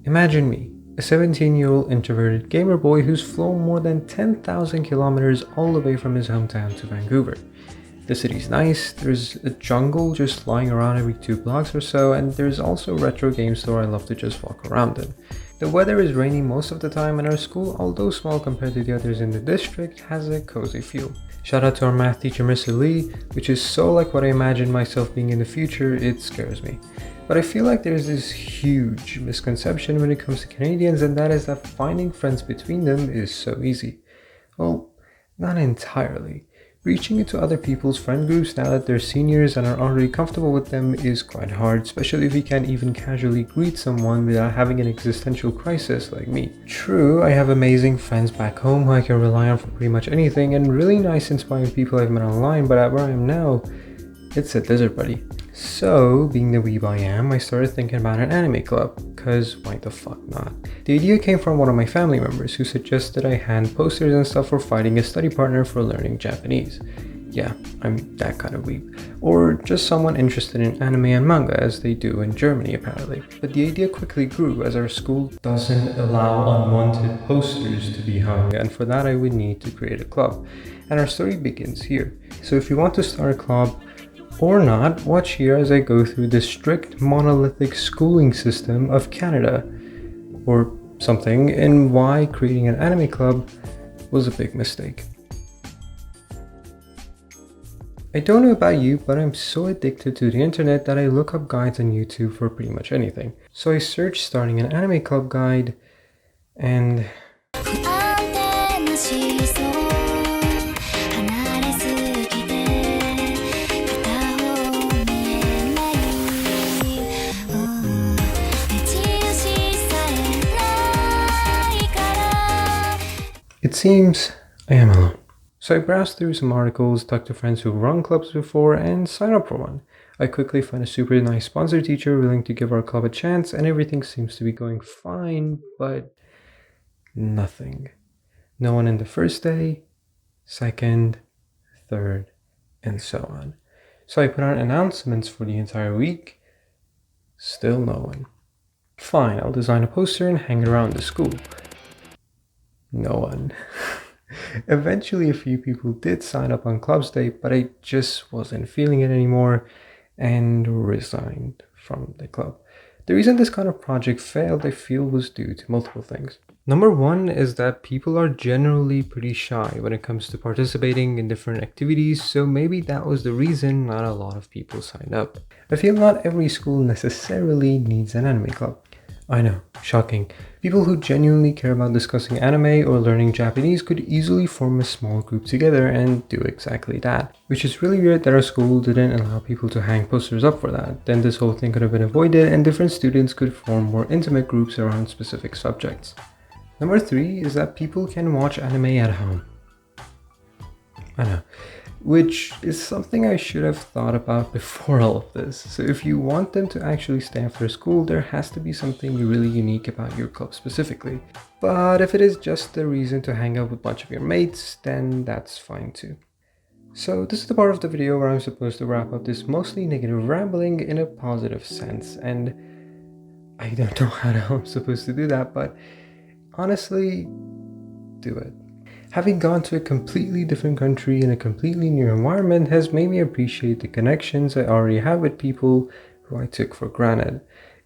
Imagine me, a 17-year-old introverted gamer boy who's flown more than 10,000 kilometers all the way from his hometown to Vancouver. The city's nice, there's a jungle just lying around every 2 blocks or so, and there's also a retro game store I love to just walk around in. The weather is rainy most of the time, and our school, although small compared to the others in the district, has a cozy feel. Shout out to our math teacher Mr. Lee, which is so like what I imagine myself being in the future, it scares me. But I feel like there's this huge misconception when it comes to Canadians, and that is that finding friends between them is so easy. Well, not entirely. Reaching into other people's friend groups now that they're seniors and are already comfortable with them is quite hard, especially if you can't even casually greet someone without having an existential crisis like me. True, I have amazing friends back home who I can rely on for pretty much anything, and really nice inspiring people I've met online, but at where I am now, it's a desert buddy. So, being the weeb I am, I started thinking about an anime club, cause why the fuck not? The idea came from one of my family members who suggested I hand posters and stuff for finding a study partner for learning Japanese. Yeah, I'm that kind of weeb. Or just someone interested in anime and manga as they do in Germany apparently. But the idea quickly grew as our school doesn't allow unwanted posters to be hung, and for that I would need to create a club. And our story begins here. So if you want to start a club, or not, watch here as I go through the strict monolithic schooling system of Canada, or something, and why creating an anime club was a big mistake. I don't know about you, but I'm so addicted to the internet that I look up guides on YouTube for pretty much anything. So I searched starting an anime club guide, and it seems I am alone. So I browsed through some articles, talked to friends who've run clubs before, and signed up for one. I quickly found a super nice sponsor teacher willing to give our club a chance, and everything seems to be going fine, but nothing. No one in the first day, second, third, and so on. So I put out announcements for the entire week. Still no one. Fine, I'll design a poster and hang it around the school. No one. Eventually a few people did sign up on Clubs Day, but I just wasn't feeling it anymore and resigned from the club. The reason this kind of project failed, I feel, was due to multiple things. Number one is that people are generally pretty shy when it comes to participating in different activities, so maybe that was the reason not a lot of people signed up. I feel not every school necessarily needs an anime club. I know, shocking. People who genuinely care about discussing anime or learning Japanese could easily form a small group together and do exactly that. Which is really weird that our school didn't allow people to hang posters up for that. Then this whole thing could have been avoided and different students could form more intimate groups around specific subjects. Number 3 is that people can watch anime at home. I know. Which is something I should have thought about before all of this. So if you want them to actually stay after school, there has to be something really unique about your club specifically. But if it is just a reason to hang out with a bunch of your mates, then that's fine too. So this is the part of the video where I'm supposed to wrap up this mostly negative rambling in a positive sense, and I don't know how I'm supposed to do that, but honestly, do it. Having gone to a completely different country in a completely new environment has made me appreciate the connections I already have with people who I took for granted.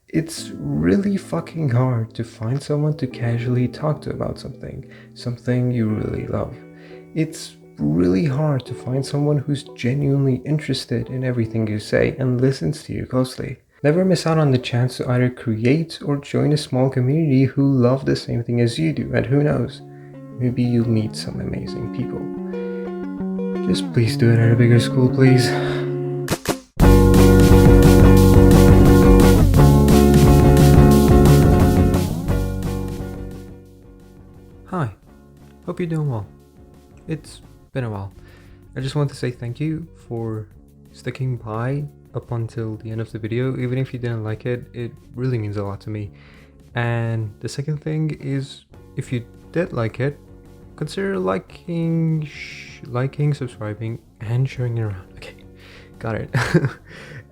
It's really fucking hard to find someone to casually talk to about something you really love. It's really hard to find someone who's genuinely interested in everything you say and listens to you closely. Never miss out on the chance to either create or join a small community who love the same thing as you do, and who knows, maybe you'll meet some amazing people. Just please do it at a bigger school, please. Hi, hope you're doing well. It's been a while. I just want to say thank you for sticking by up until the end of the video. Even if you didn't like it, it really means a lot to me. And the second thing is, if you did like it, consider liking, subscribing, and sharing it around. Okay, got it.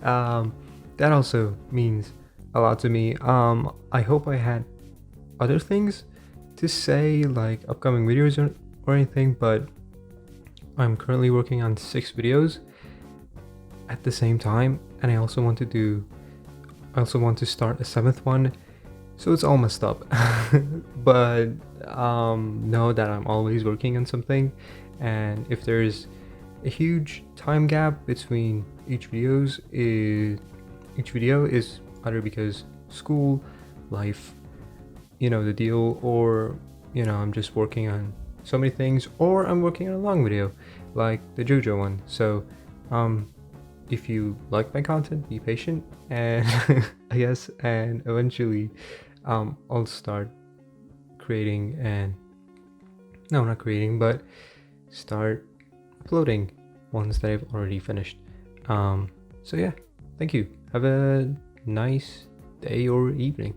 That also means a lot to me. I hope I had other things to say, like upcoming videos or anything, but I'm currently working on 6 videos at the same time, and I also want to start a 7th one, so it's all messed up. But know that I'm always working on something, and if there's a huge time gap between each video is either because school, life, the deal, or I'm just working on so many things, or I'm working on a long video like the JoJo one. So if you like my content, be patient, and I guess, and eventually I'll start creating, and no, not creating, but start uploading ones that I've already finished. So yeah, thank you. Have a nice day or evening.